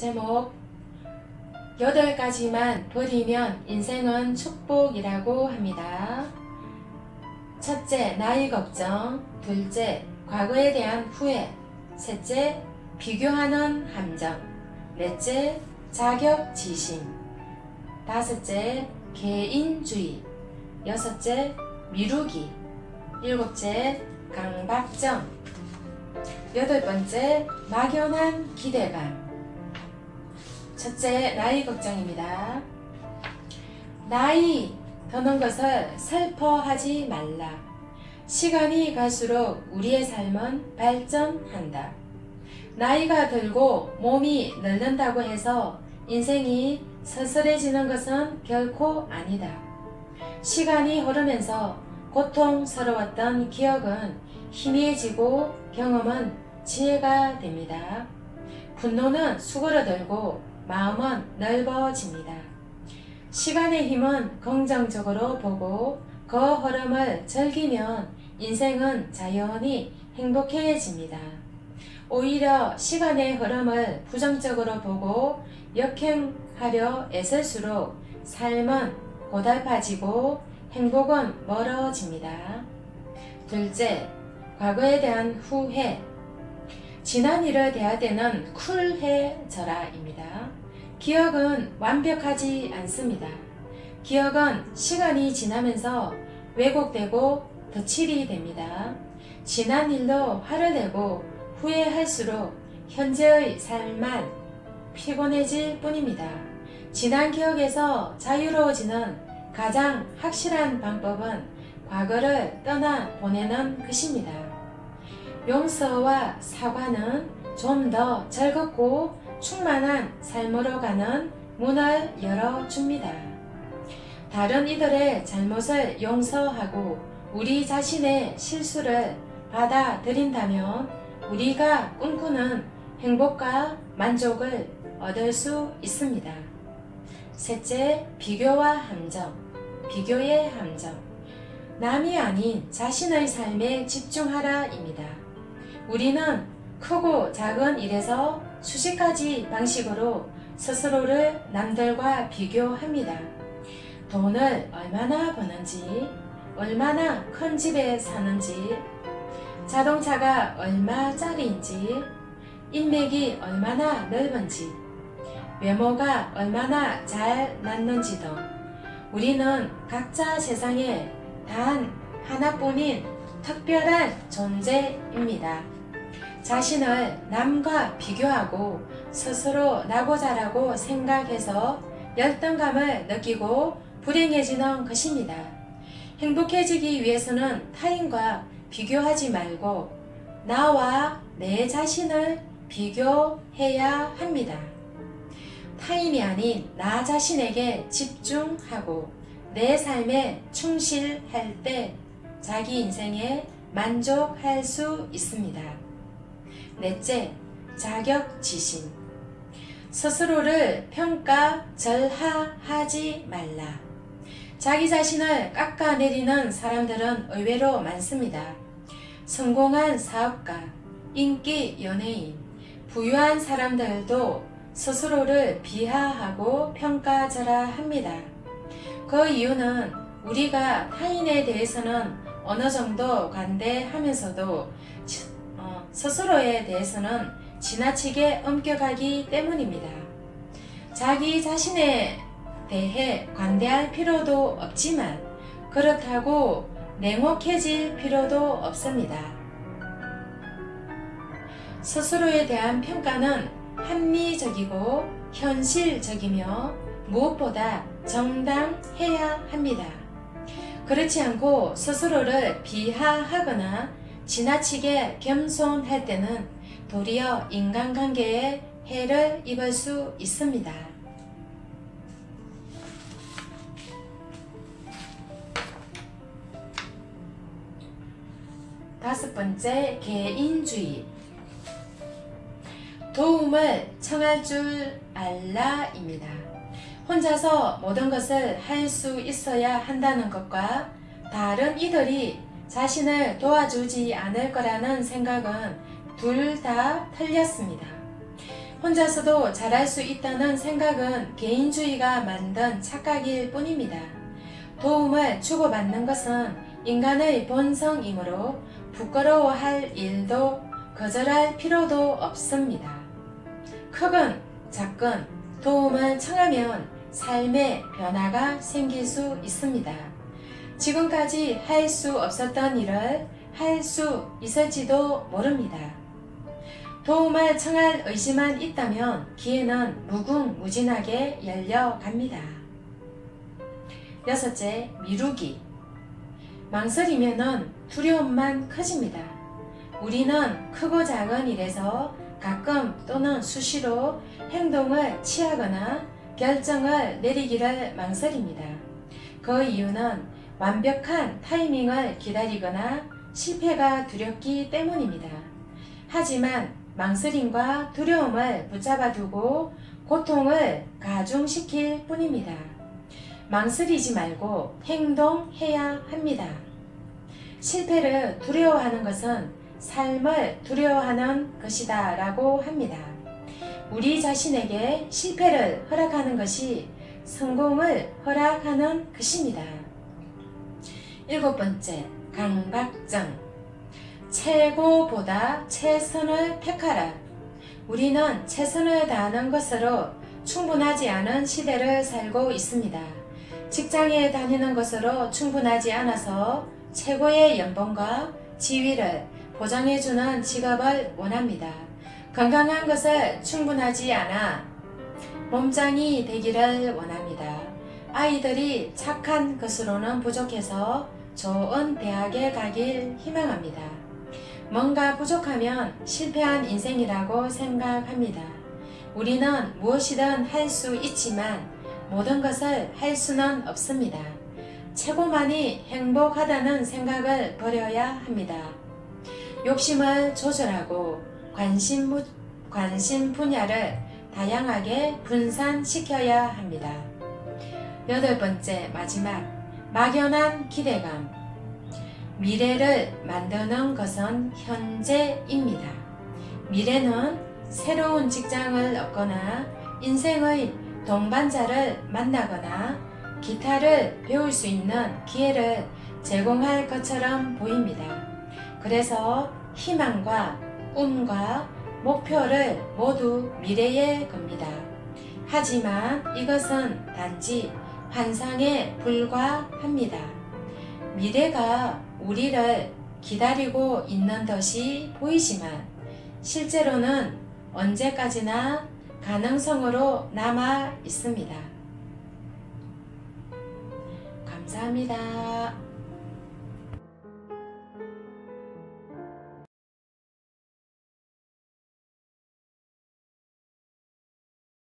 제목 8가지만 버리면 인생은 축복이라고 합니다. 첫째, 나이 걱정. 둘째, 과거에 대한 후회. 셋째, 비교하는 함정. 넷째, 자격지심. 다섯째, 개인주의. 여섯째, 미루기. 일곱째, 강박점. 여덟 번째, 막연한 기대감. 첫째, 나이 걱정입니다. 나이 드는 것을 슬퍼하지 말라. 시간이 갈수록 우리의 삶은 발전한다. 나이가 들고 몸이 늙는다고 해서 인생이 서슬해지는 것은 결코 아니다. 시간이 흐르면서 고통스러웠던 기억은 희미해지고 경험은 지혜가 됩니다. 분노는 수그러들고 마음은 넓어집니다. 시간의 힘은 긍정적으로 보고 그 흐름을 즐기면 인생은 자연히 행복해집니다. 오히려 시간의 흐름을 부정적으로 보고 역행하려 애쓸수록 삶은 고달파지고 행복은 멀어집니다. 둘째, 과거에 대한 후회. 지난 일을 대하되는 쿨해져라입니다. 기억은 완벽하지 않습니다. 기억은 시간이 지나면서 왜곡되고 덧칠이 됩니다. 지난 일로 화를 내고 후회할수록 현재의 삶만 피곤해질 뿐입니다. 지난 기억에서 자유로워지는 가장 확실한 방법은 과거를 떠나보내는 것입니다. 용서와 사과는 좀 더 즐겁고 충만한 삶으로 가는 문을 열어줍니다. 다른 이들의 잘못을 용서하고 우리 자신의 실수를 받아들인다면 우리가 꿈꾸는 행복과 만족을 얻을 수 있습니다. 셋째, 비교와 함정. 비교의 함정. 남이 아닌 자신의 삶에 집중하라입니다. 우리는 크고 작은 일에서 수십 가지 방식으로 스스로를 남들과 비교합니다. 돈을 얼마나 버는지, 얼마나 큰 집에 사는지, 자동차가 얼마짜리인지, 인맥이 얼마나 넓은지, 외모가 얼마나 잘 났는지 등 우리는 각자 세상에 단 하나뿐인 특별한 존재입니다. 자신을 남과 비교하고 스스로 나고 자라고 생각해서 열등감을 느끼고 불행해지는 것입니다. 행복해지기 위해서는 타인과 비교하지 말고 나와 내 자신을 비교해야 합니다. 타인이 아닌 나 자신에게 집중하고 내 삶에 충실할 때 자기 인생에 만족할 수 있습니다. 넷째, 자격지심. 스스로를 평가절하하지 말라. 자기 자신을 깎아내리는 사람들은 의외로 많습니다. 성공한 사업가, 인기 연예인, 부유한 사람들도 스스로를 비하하고 평가절하합니다. 그 이유는 우리가 타인에 대해서는 어느 정도 관대하면서도 스스로에 대해서는 지나치게 엄격하기 때문입니다. 자기 자신에 대해 관대할 필요도 없지만 그렇다고 냉혹해질 필요도 없습니다. 스스로에 대한 평가는 합리적이고 현실적이며 무엇보다 정당해야 합니다. 그렇지 않고 스스로를 비하하거나 지나치게 겸손할 때는 도리어 인간관계에 해를 입을 수 있습니다. 다섯 번째, 개인주의. 도움을 청할 줄 알라입니다. 혼자서 모든 것을 할 수 있어야 한다는 것과 다른 이들이 자신을 도와주지 않을 거라는 생각은 둘 다 틀렸습니다. 혼자서도 잘할 수 있다는 생각은 개인주의가 만든 착각일 뿐입니다. 도움을 주고받는 것은 인간의 본성이므로 부끄러워할 일도 거절할 필요도 없습니다. 크건 작건 도움을 청하면 삶의 변화가 생길 수 있습니다. 지금까지 할 수 없었던 일을 할 수 있을지도 모릅니다. 도움을 청할 의지만 있다면 기회는 무궁무진하게 열려갑니다. 여섯째, 미루기. 망설이면은 두려움만 커집니다. 우리는 크고 작은 일에서 가끔 또는 수시로 행동을 취하거나 결정을 내리기를 망설입니다. 그 이유는 완벽한 타이밍을 기다리거나 실패가 두렵기 때문입니다. 하지만 망설임과 두려움을 붙잡아 두고 고통을 가중시킬 뿐입니다. 망설이지 말고 행동해야 합니다. 실패를 두려워하는 것은 삶을 두려워하는 것이다 라고 합니다. 우리 자신에게 실패를 허락하는 것이 성공을 허락하는 것입니다. 일곱 번째, 강박증. 최고보다 최선을 택하라. 우리는 최선을 다하는 것으로 충분하지 않은 시대를 살고 있습니다. 직장에 다니는 것으로 충분하지 않아서 최고의 연봉과 지위를 보장해주는 직업을 원합니다. 건강한 것을 충분하지 않아 몸짱이 되기를 원합니다. 아이들이 착한 것으로는 부족해서 좋은 대학에 가길 희망합니다. 뭔가 부족하면 실패한 인생이라고 생각합니다. 우리는 무엇이든 할 수 있지만 모든 것을 할 수는 없습니다. 최고만이 행복하다는 생각을 버려야 합니다. 욕심을 조절하고 관심 분야를 다양하게 분산시켜야 합니다. 여덟 번째, 마지막, 막연한 기대감. 미래를 만드는 것은 현재입니다. 미래는 새로운 직장을 얻거나 인생의 동반자를 만나거나 기타를 배울 수 있는 기회를 제공할 것처럼 보입니다. 그래서 희망과 꿈과 목표를 모두 미래에 겁니다. 하지만 이것은 단지 환상에 불과합니다. 미래가 우리를 기다리고 있는 듯이 보이지만 실제로는 언제까지나 가능성으로 남아 있습니다. 감사합니다.